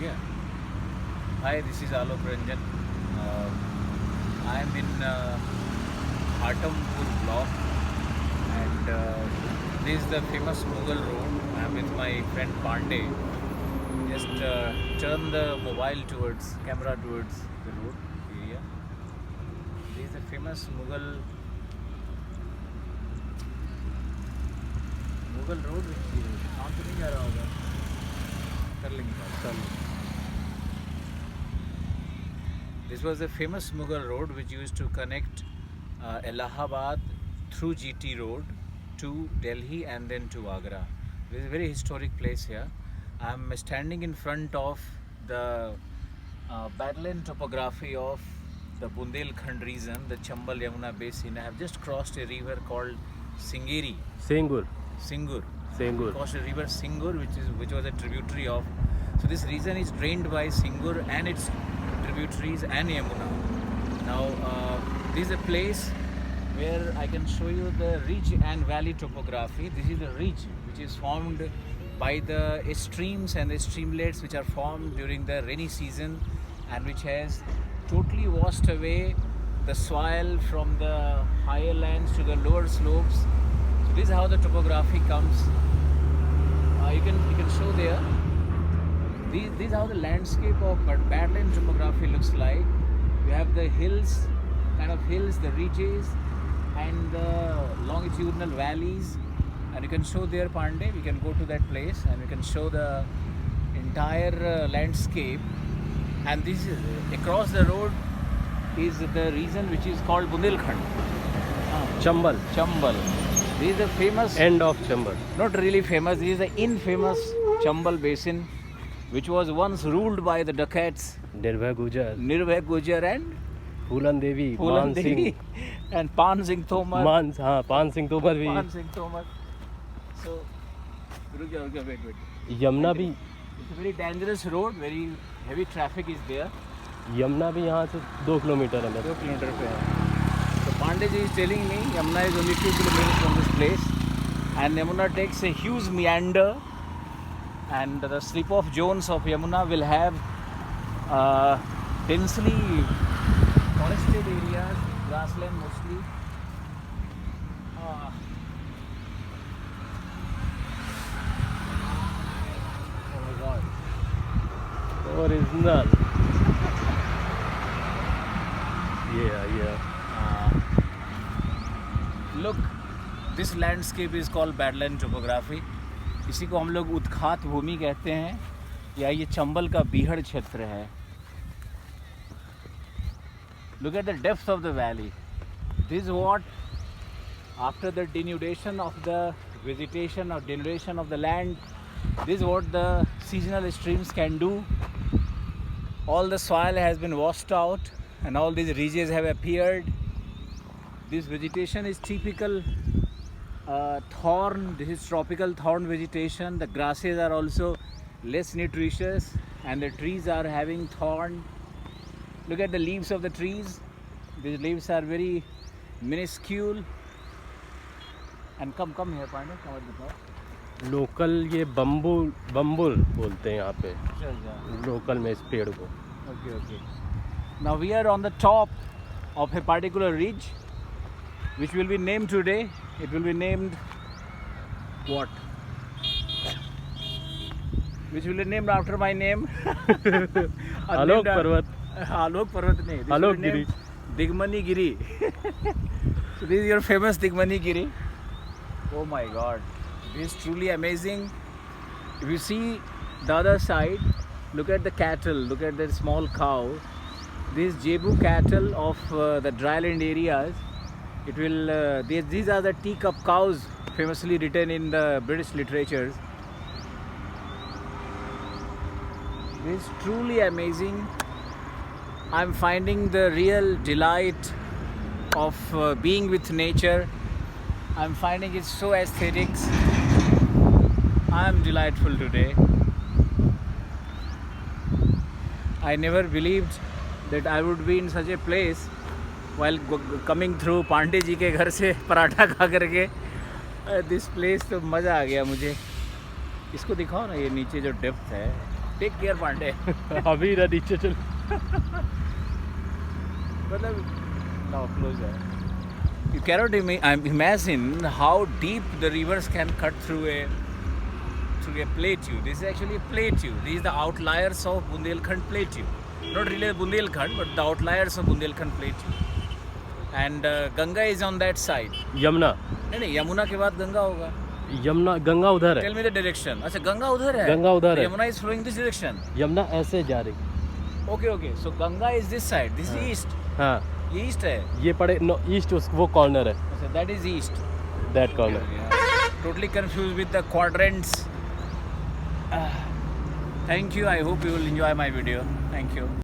गया? Hi, this is Alok Ranjan. I am in Hatampur block, and this is the famous Mughal road. I am with my friend Pandey. Just turn the camera towards the road area. This is the famous Mughal road, which नाम तो नहीं जा रहा होगा, कर लेंगे। This was the famous Mughal road which used to connect Allahabad through GT road to Delhi and then to Agra. This is a very historic place here. I am standing in front of the badland topography of the Bundelkhand region, the Chambal Yamuna basin. I have just crossed a river called Singeri. Sengur. Crossed a river Singur, which was a tributary of. So this region is drained by Singur and its tributaries and Yamuna. Now this is a place where I can show you the ridge and valley topography. This is the ridge which is formed by the streams and the streamlets which are formed during the rainy season and which has totally washed away the soil from the higher lands to the lower slopes. So this is how the topography comes. You can show there. This is how the landscape of badland topography looks like. You have the hills, the ridges, and the longitudinal valleys. And you can show there, Pandey. We can go to that place and we can show the entire landscape. And this is, across the road is the region which is called Bundelkhand. Chambal. This is the famous End of Chambal. Not really famous. This is the infamous Chambal basin, which was once ruled by the Dacoits Nirbhay Gujar and Phulan Devi, Phulan Man Devi Singh. and Pan Singh Tomar. Pan Singh Tomar भी. Pan Singh Tomar. So, wait. Yamuna भी. It's a very dangerous road. Very heavy traffic is there. Yamuna भी यहाँ से 2 kilometre है. 2 kilometer पे है. So Pandey ji is telling me Yamuna is only 2 kilometers from this place, and Yamuna takes a huge meander, and the slip-off zones of Yamuna will have densely forested areas, grassland mostly. Oh my God! Original. Yeah. Look, this landscape is called badland topography. इसी को हम लोग उत्खात भूमि कहते हैं या ये चंबल का बीहड़ क्षेत्र है. Look at the depth of the valley. This is what, after the denudation of the vegetation or denudation of the land, this is what the seasonal streams can do. All the soil has been washed out and all these ridges have appeared. This vegetation is typical thorn. This is tropical thorn vegetation. The grasses are also less nutritious and the trees are having thorn. Look at the leaves of the trees. These leaves are very minuscule. And come here, Pandey. Come at the top. Local ये बम्बुल बोलते हैं यहाँ पे. Local में इस पेड़ को. Okay. Now we are on the top of a particular ridge, which will be named today. It will be named what? Which will be named after my name. Alok Parvat. Alok Parvat nahi. Alok Giri. Digmani Giri. So this is your famous Digmani Giri. Oh my God. This is truly amazing. If you see the other side, look at the cattle. Look at that small cow. These Jebu cattle of the dryland areas. It will. These are the teacup cows, famously written in the British literatures. This is truly amazing. I'm finding the real delight of being with nature. I'm finding it so aesthetic. I'm delightful today. I never believed that I would be in such a place while coming through Pandey ji के घर से पराठा खा करके. This place तो मज़ा आ गया मुझे. इसको दिखाओ ना, ये नीचे जो डेप्थ है. Take care Pandey. अभी इधर नीचे चल. मतलब now closer. You cannot imagine how deep the rivers can cut through a plateau. This is actually a plateau. These are the outliers of Bundelkhand plateau. Not really Bundelkhand, but the outliers of Bundelkhand plateau. And Ganga is on that side. Yamuna. नहीं यमुना के बाद गंगा होगा. यमुना गंगा उधर है. Tell me the direction. अच्छा गंगा उधर है. गंगा उधर है. Yamuna is flowing this direction. Yamuna ऐसे जा रही. Okay. So Ganga is this side. This is east. हाँ. ये ईस्ट है. ये पड़े नो ईस्ट वो कॉर्नर है. अच्छा that is east. That corner. Totally confused with the quadrants. Thank you. I hope you will enjoy my video. Thank you.